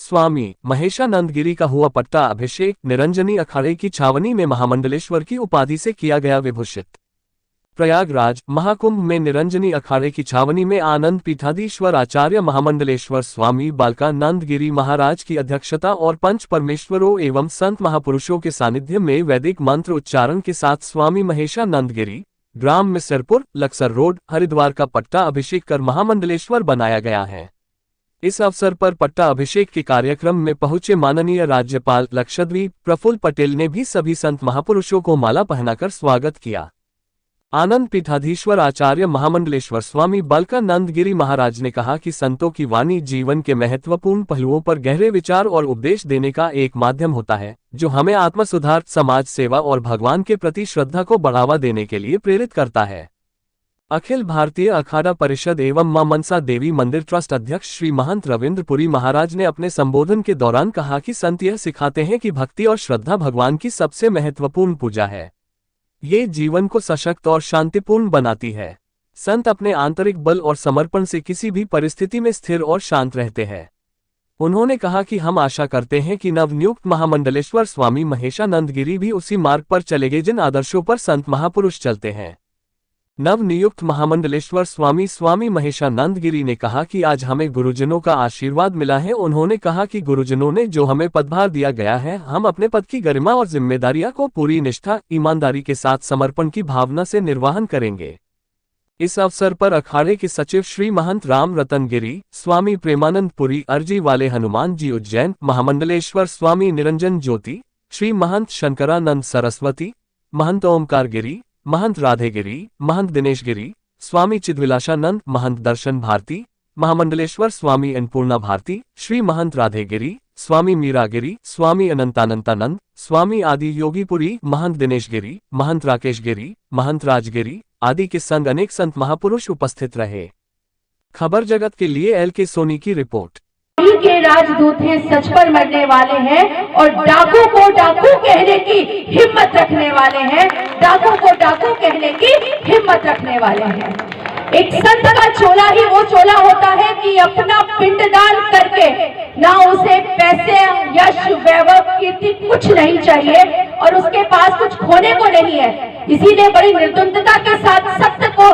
स्वामी महेशानंद गिरी का हुआ पट्टा अभिषेक निरंजनी अखाड़े की छावनी में महामंडलेश्वर की उपाधि से किया गया विभूषित। प्रयागराज महाकुंभ में निरंजनी अखाड़े की छावनी में आनंद पीठाधीश्वर आचार्य महामंडलेश्वर स्वामी बालकानंद गिरी महाराज की अध्यक्षता और पंच परमेश्वरों एवं संत महापुरुषों के सानिध्य में वैदिक मंत्र उच्चारण के साथ स्वामी महेशानंद गिरी ग्राम मिसरपुर लक्सर रोड हरिद्वार का पट्टा अभिषेक कर महामंडलेश्वर बनाया गया है। इस अवसर पर पट्टा अभिषेक के कार्यक्रम में पहुंचे माननीय राज्यपाल लक्षद्वीप प्रफुल्ल पटेल ने भी सभी संत महापुरुषों को माला पहनाकर स्वागत किया। आनंद पीठाधीश्वर आचार्य महामंडलेश्वर स्वामी बालकानंद गिरी महाराज ने कहा कि संतों की वाणी जीवन के महत्वपूर्ण पहलुओं पर गहरे विचार और उपदेश देने का एक माध्यम होता है, जो हमें आत्म सुधार, समाज सेवा और भगवान के प्रति श्रद्धा को बढ़ावा देने के लिए प्रेरित करता है। अखिल भारतीय अखाड़ा परिषद एवं मां मनसा देवी मंदिर ट्रस्ट अध्यक्ष श्री महंत रविंद्र पुरी महाराज ने अपने संबोधन के दौरान कहा कि संत यह सिखाते हैं कि भक्ति और श्रद्धा भगवान की सबसे महत्वपूर्ण पूजा है। ये जीवन को सशक्त और शांतिपूर्ण बनाती है। संत अपने आंतरिक बल और समर्पण से किसी भी परिस्थिति में स्थिर और शांत रहते हैं। उन्होंने कहा कि हम आशा करते हैं कि नवनियुक्त महामंडलेश्वर स्वामी महेशानंद गिरी भी उसी मार्ग पर चलेंगे जिन आदर्शों पर संत महापुरुष चलते हैं। नवनियुक्त महामंडलेश्वर स्वामी महेशानंद गिरी ने कहा कि आज हमें गुरुजनों का आशीर्वाद मिला है। उन्होंने कहा कि गुरुजनों ने जो हमें पदभार दिया गया है, हम अपने पद की गरिमा और जिम्मेदारियां को पूरी निष्ठा ईमानदारी के साथ समर्पण की भावना से निर्वहन करेंगे। इस अवसर पर अखाड़े के सचिव श्री महंत राम रतन गिरी, स्वामी प्रेमानंद पुरी अर्जी वाले हनुमान जी उज्जैन, महामंडलेश्वर स्वामी निरंजन ज्योति, श्री महंत शंकरानंद सरस्वती, महंत ओमकार गिरी, महंत राधे गिरी, महंत दिनेश गिरी, स्वामी चिद्विलासानंद, महंत दर्शन भारती, महामंडलेश्वर स्वामी अन्नपूर्णा भारती, श्री महंत राधे गिरी, स्वामी मीरा गिरी, स्वामी अनंतानंतानंद, स्वामी आदि योगीपुरी, महंत दिनेश गिरी, महंत राकेश गिरी, महंत राजगिरी आदि के संग अनेक संत महापुरुष उपस्थित रहे। खबर जगत के लिए LK सोनी की रिपोर्ट। के राजदूत हैं, सच पर मरने वाले हैं और डाकू को डाकू कहने की हिम्मत रखने वाले हैं। डाकू को डाकू कहने की हिम्मत रखने वाले हैं। एक संत का चोला ही वो चोला होता है कि अपना पिंडदान करके ना उसे पैसे, यश, वैभव, कीर्ति कुछ नहीं चाहिए और उसके पास कुछ खोने को नहीं है। इसीलिए बड़ी निर्दयता के साथ सत्य को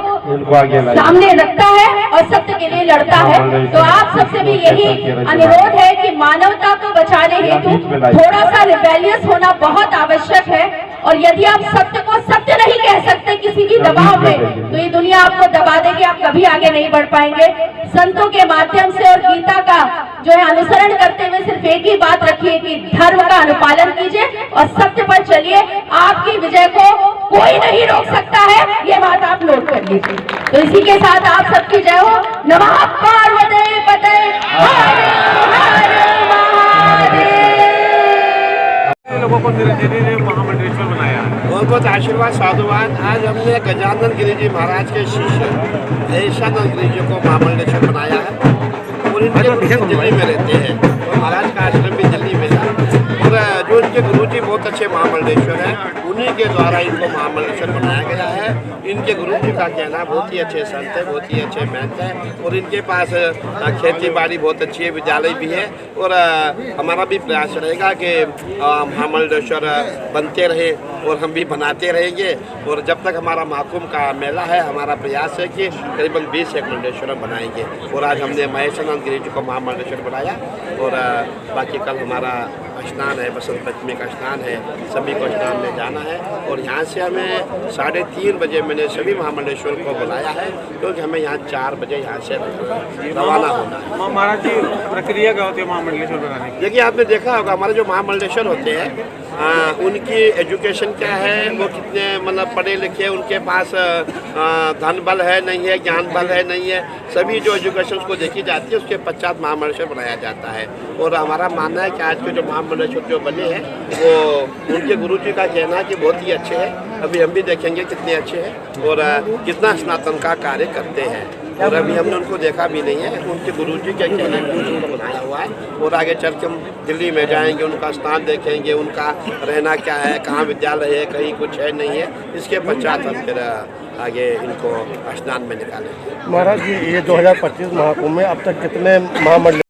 सामने रखता है और सत्य के लिए लड़ता है। तो आप सबसे भी यही अनुरोध है कि मानवता को बचाने हेतु थोड़ा सा रिबेलियस होना बहुत आवश्यक है। और यदि आप सत्य को सत्य नहीं कह सकते किसी भी दबाव में, तो ये दुनिया आपको दबा देगी, आप कभी आगे नहीं बढ़ पाएंगे। संतों के माध्यम से और गीता का जो है अनुसरण करते हुए सिर्फ एक ही बात रखिए कि धर्म का अनुपालन कीजिए और सत्य पर चलिए। आपकी विजय को कोई नहीं रोक सकता है, ये बात आप नोट कर लीजिए। तो इसी के साथ आप सबकी जय हो। नमः पार्वती पते लोगों को ने महामंडलेश्वर बनाया। बहुत बहुत आशीर्वाद साधुवाद। आज हमने गजानन गिरी जी महाराज के शिष्य महेशानंद गिरी जी को महामंडलेश्वर बनाया है और इनके दिल्ली में रहते हैं और महाराज का आश्रम भी दिल्ली में है और जो इनके गुरु जी बहुत अच्छे महामंडलेश्वर हैं, उन्हीं के द्वारा इनको महामंडलेश्वर बनाया गया है। इनके गुरु जी का कहना बहुत ही अच्छे संत है, बहुत ही अच्छे महंत हैं और इनके पास खेती बाड़ी बहुत अच्छी है, विद्यालय भी है और हमारा भी प्रयास रहेगा कि महामंडलेश्वर बनते रहे और हम भी बनाते रहेंगे। और जब तक हमारा महाकुंभ का मेला है, हमारा प्रयास है कि करीबन 20 एक मंडलेश्वर बनाएंगे। और आज हमने महेशानंद गिरी जी को महामंडलेश्वर बनाया और बाकी कल हमारा स्नान है, बसंत पंचमी का स्नान है, सभी को स्नान में जाना है और यहाँ से हमें 3:30 बजे मैंने सभी महामंडलेश्वर को बुलाया है क्योंकि हमें यहाँ 4 बजे यहाँ से रवाना होना है। महाराज जी, प्रक्रिया क्या होती है महामंडलेश्वर बनाने की? देखिए, आपने देखा होगा हमारे जो महामंडलेश्वर होते हैं उनकी एजुकेशन क्या है, वो कितने मतलब पढ़े लिखे, उनके पास धन बल है नहीं है, ज्ञान बल है नहीं है, सभी जो एजुकेशन को देखी जाती है उसके पश्चात महामंडलेश्वर बनाया जाता है। और हमारा मानना है कि आज के जो महामंडलेश्वर जो बने हैं वो उनके गुरु जी का कहना है कि बहुत ही अच्छे हैं। अभी हम भी देखेंगे कितने अच्छे हैं और कितना स्नातन का कार्य करते हैं और अभी हमने उनको देखा भी नहीं है। उनके गुरुजी के कहने पर उनको बनाया हुआ है और आगे चल के हम दिल्ली में जाएंगे, उनका स्थान देखेंगे, उनका रहना क्या है, कहाँ विद्यालय है, कहीं कुछ है नहीं है। इसके पश्चात हम फिर आगे इनको स्नान में निकालेंगे। महाराज जी, ये 2025 महाकुंभ में अब तक कितने महामंडल